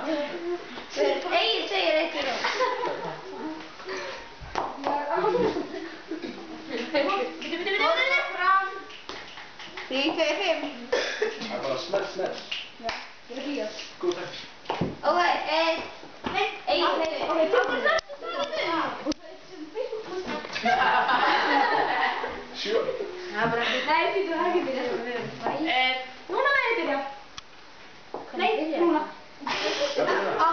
Egil segir eitthvað rá. Fram. 3, 2, 5. Það er bara snett. Já, ég er hlýjast. Góð takk. Ok, Egil segir. Sjö. Það er bara ekki. Nei, þú er ekki byrjað. Núna með ég byrja. Nei, núna. Á